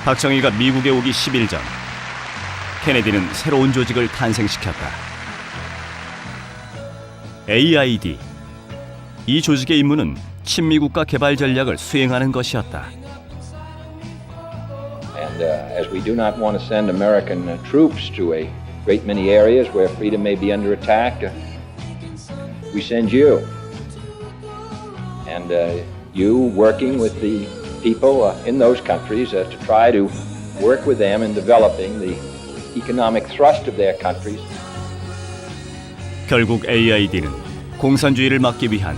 박정희가 미국에 오기 10일 전 케네디는 새로운 조직을 탄생시켰다. AID. 이 조직의 임무는 친미국가 개발 전략을 수행하는 것이었다. And as we do not want to send American troops to a great many areas where freedom may be under attack, we send you. And you working with the people in those countries to try to work with them in developing the economic thrust of their countries. 결국 AID는 공산주의를 막기 위한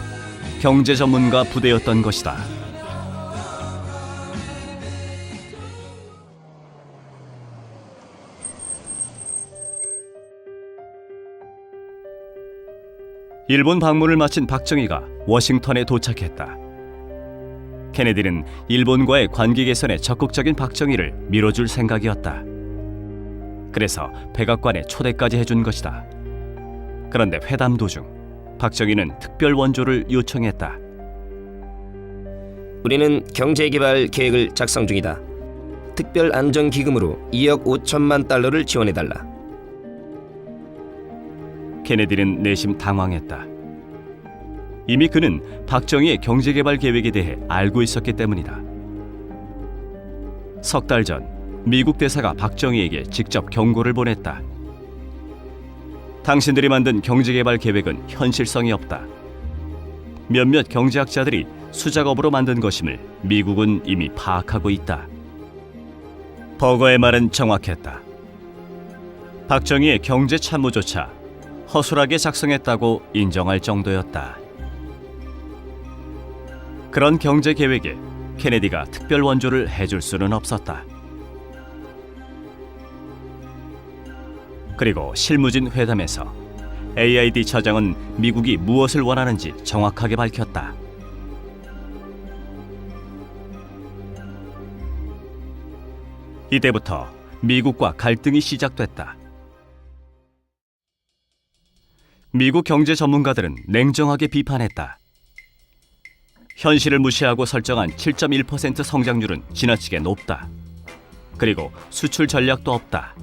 경제 전문가 부대였던 것이다. 일본 방문을 마친 박정희가 워싱턴에 도착했다. 케네디는 일본과의 관계 개선에 적극적인 박정희를 밀어줄 생각이었다. 그래서 백악관에 초대까지 해준 것이다. 그런데 회담 도중 박정희는 특별 원조를 요청했다. 우리는 경제개발 계획을 작성 중이다. 특별 안정기금으로 2억 5천만 달러를 지원해달라. 케네디는 내심 당황했다. 이미 그는 박정희의 경제개발 계획에 대해 알고 있었기 때문이다. 석 달 전 미국 대사가 박정희에게 직접 경고를 보냈다. 당신들이 만든 경제개발 계획은 현실성이 없다. 몇몇 경제학자들이 수작업으로 만든 것임을 미국은 이미 파악하고 있다. 버거의 말은 정확했다. 박정희의 경제참모조차 허술하게 작성했다고 인정할 정도였다. 그런 경제계획에 케네디가 특별 원조를 해줄 수는 없었다. 그리고 실무진 회담에서 AID 처장은 미국이 무엇을 원하는지 정확하게 밝혔다. 이때부터 미국과 갈등이 시작됐다. 미국 경제 전문가들은 냉정하게 비판했다. 현실을 무시하고 설정한 7.1% 성장률은 지나치게 높다. 그리고 수출 전략도 없다.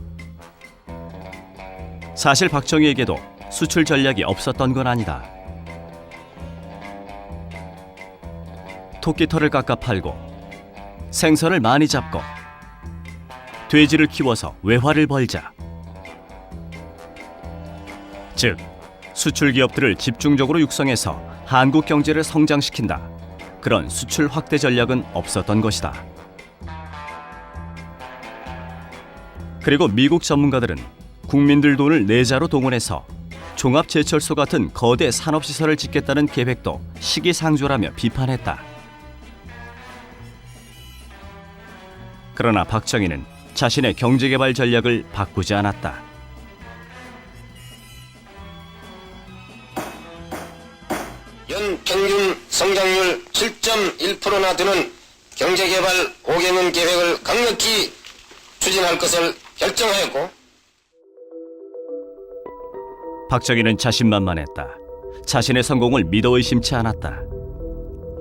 사실 박정희에게도 수출 전략이 없었던 건 아니다. 토끼털을 깎아 팔고 생선을 많이 잡고 돼지를 키워서 외화를 벌자. 즉, 수출 기업들을 집중적으로 육성해서 한국 경제를 성장시킨다. 그런 수출 확대 전략은 없었던 것이다. 그리고 미국 전문가들은 국민들 돈을 내자로 동원해서 종합제철소 같은 거대 산업시설을 짓겠다는 계획도 시기상조라며 비판했다. 그러나 박정희는 자신의 경제개발 전략을 바꾸지 않았다. 연 평균 성장률 7.1%나 되는 경제개발 5개년 계획을 강력히 추진할 것을 결정하였고, 박정희는 자신만만했다. 자신의 성공을 믿어 의심치 않았다.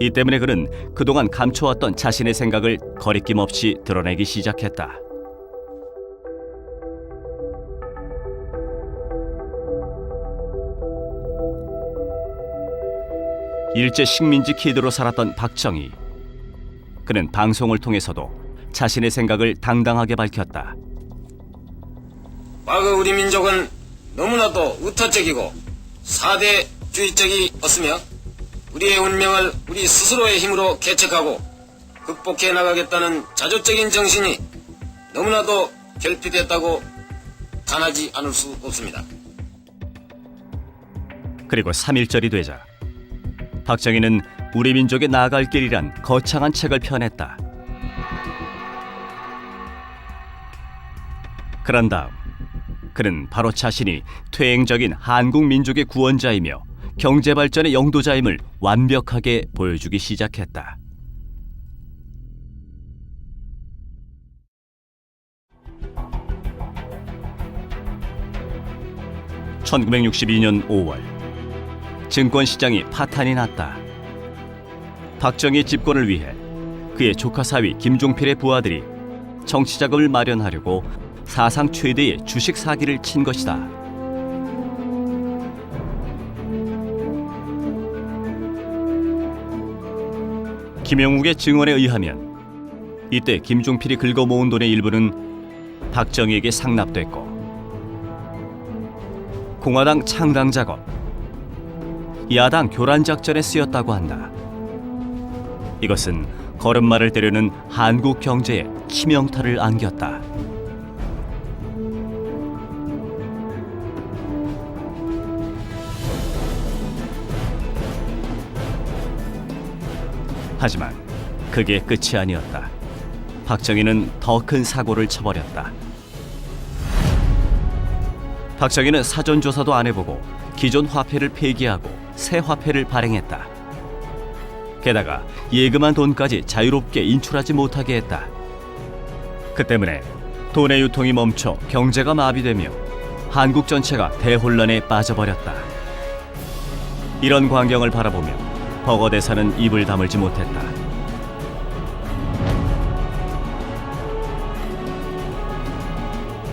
이 때문에 그는 그동안 감춰왔던 자신의 생각을 거리낌 없이 드러내기 시작했다. 일제 식민지 키드로 살았던 박정희. 그는 방송을 통해서도 자신의 생각을 당당하게 밝혔다. 과거 우리 민족은 너무나도 의토적이고 사대주의적이었으며 우리의 운명을 우리 스스로의 힘으로 개척하고 극복해 나가겠다는 자조적인 정신이 너무나도 결핍됐다고 단하지 않을 수 없습니다. 그리고 3.1절이 되자 박정희는 우리 민족의 나아갈 길이란 거창한 책을 펴냈다. 그런 다음 그는 바로 자신이 퇴행적인 한국 민족의 구원자이며 경제발전의 영도자임을 완벽하게 보여주기 시작했다. (1962년 5월) 증권시장이 파탄이 났다. 박정희 집권을 위해 그의 조카 사위 김종필의 부하들이 정치 자금을 마련하려고 사상 최대의 주식 사기를 친 것이다. 김영욱의 증언에 의하면 이때 김종필이 긁어 모은 돈의 일부는 박정희에게 상납됐고 공화당 창당 작업, 야당 교란 작전에 쓰였다고 한다. 이것은 걸음마를 때려는 한국 경제에 치명타를 안겼다. 하지만 그게 끝이 아니었다. 박정희는 더 큰 사고를 쳐버렸다. 박정희는 사전 조사도 안 해보고 기존 화폐를 폐기하고 새 화폐를 발행했다. 게다가 예금한 돈까지 자유롭게 인출하지 못하게 했다. 그 때문에 돈의 유통이 멈춰 경제가 마비되며 한국 전체가 대혼란에 빠져버렸다. 이런 광경을 바라보며 버거 대사는 입을 다물지 못했다.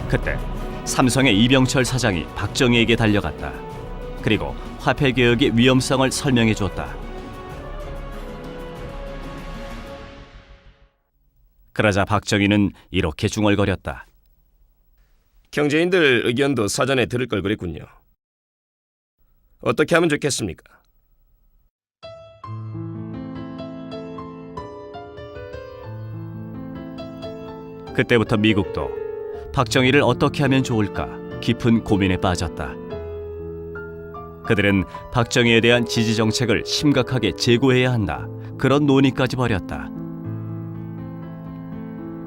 그때 삼성의 이병철 사장이 박정희에게 달려갔다. 그리고 화폐 개혁의 위험성을 설명해 줬다. 그러자 박정희는 이렇게 중얼거렸다. 경제인들 의견도 사전에 들을 걸 그랬군요. 어떻게 하면 좋겠습니까? 그때부터 미국도 박정희를 어떻게 하면 좋을까 깊은 고민에 빠졌다. 그들은 박정희에 대한 지지 정책을 심각하게 재고해야 한다. 그런 논의까지 벌였다.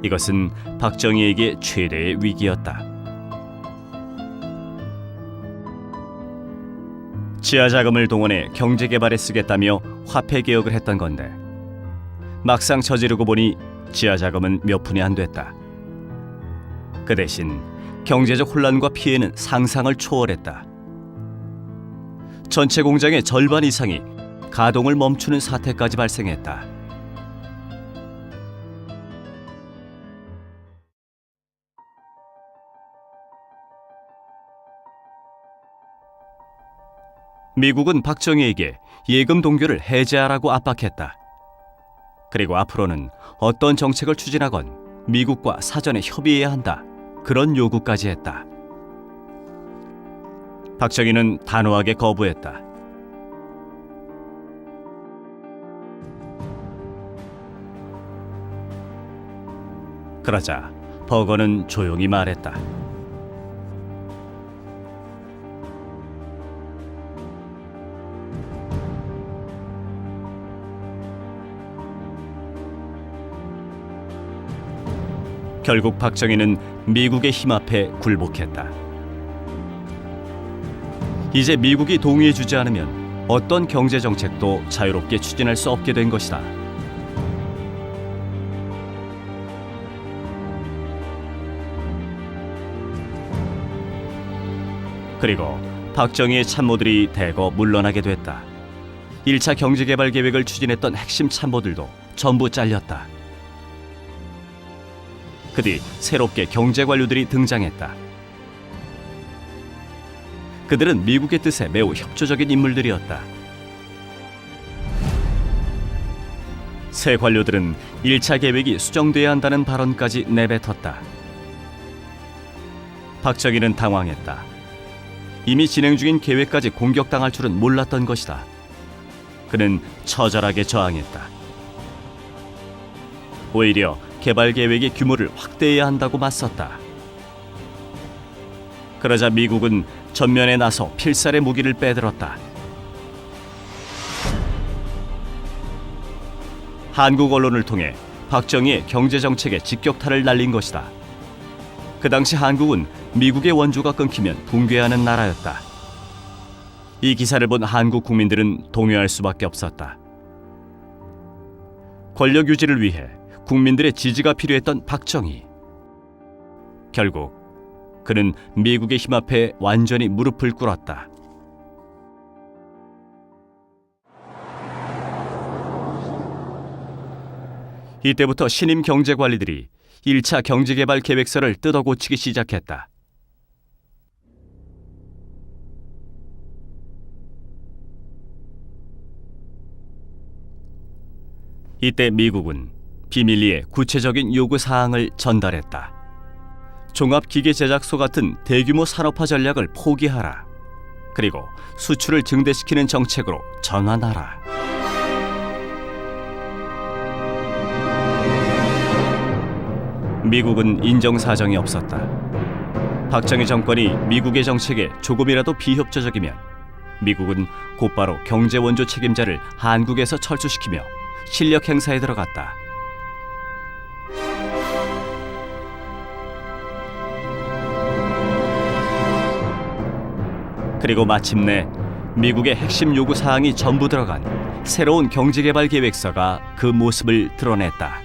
이것은 박정희에게 최대의 위기였다. 지하 자금을 동원해 경제 개발에 쓰겠다며 화폐 개혁을 했던 건데 막상 저지르고 보니 지하 자금은 몇 푼이 안 됐다. 그 대신 경제적 혼란과 피해는 상상을 초월했다. 전체 공장의 절반 이상이 가동을 멈추는 사태까지 발생했다. 미국은 박정희에게 예금 동결을 해제하라고 압박했다. 그리고 앞으로는 어떤 정책을 추진하건 미국과 사전에 협의해야 한다. 그런 요구까지 했다. 박정희는 단호하게 거부했다. 그러자 버거는 조용히 말했다. 결국 박정희는 미국의 힘 앞에 굴복했다. 이제 미국이 동의해주지 않으면 어떤 경제 정책도 자유롭게 추진할 수 없게 된 것이다. 그리고 박정희의 참모들이 대거 물러나게 됐다. 1차 경제개발 계획을 추진했던 핵심 참모들도 전부 잘렸다. 그 뒤 새롭게 경제관료들이 등장했다. 그들은 미국의 뜻에 매우 협조적인 인물들이었다. 새 관료들은 1차 계획이 수정돼야 한다는 발언까지 내뱉었다. 박정희는 당황했다. 이미 진행 중인 계획까지 공격당할 줄은 몰랐던 것이다. 그는 처절하게 저항했다. 오히려 개발 계획의 규모를 확대해야 한다고 맞섰다. 그러자 미국은 전면에 나서 필살의 무기를 빼들었다. 한국 언론을 통해 박정희의 경제정책에 직격탄을 날린 것이다. 그 당시 한국은 미국의 원조가 끊기면 붕괴하는 나라였다. 이 기사를 본 한국 국민들은 동요할 수밖에 없었다. 권력 유지를 위해 국민들의 지지가 필요했던 박정희. 결국 그는 미국의 힘 앞에 완전히 무릎을 꿇었다. 이때부터 신임 경제관리들이 1차 경제개발 계획서를 뜯어고치기 시작했다. 이때 미국은 비밀리에 구체적인 요구사항을 전달했다. 종합기계제작소 같은 대규모 산업화 전략을 포기하라. 그리고 수출을 증대시키는 정책으로 전환하라. 미국은 인정사정이 없었다. 박정희 정권이 미국의 정책에 조금이라도 비협조적이면 미국은 곧바로 경제원조 책임자를 한국에서 철수시키며 실력 행사에 들어갔다. 그리고 마침내 미국의 핵심 요구 사항이 전부 들어간 새로운 경제개발 계획서가 그 모습을 드러냈다.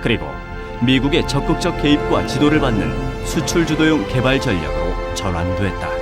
그리고 미국의 적극적 개입과 지도를 받는 수출 주도형 개발 전략으로 전환됐다.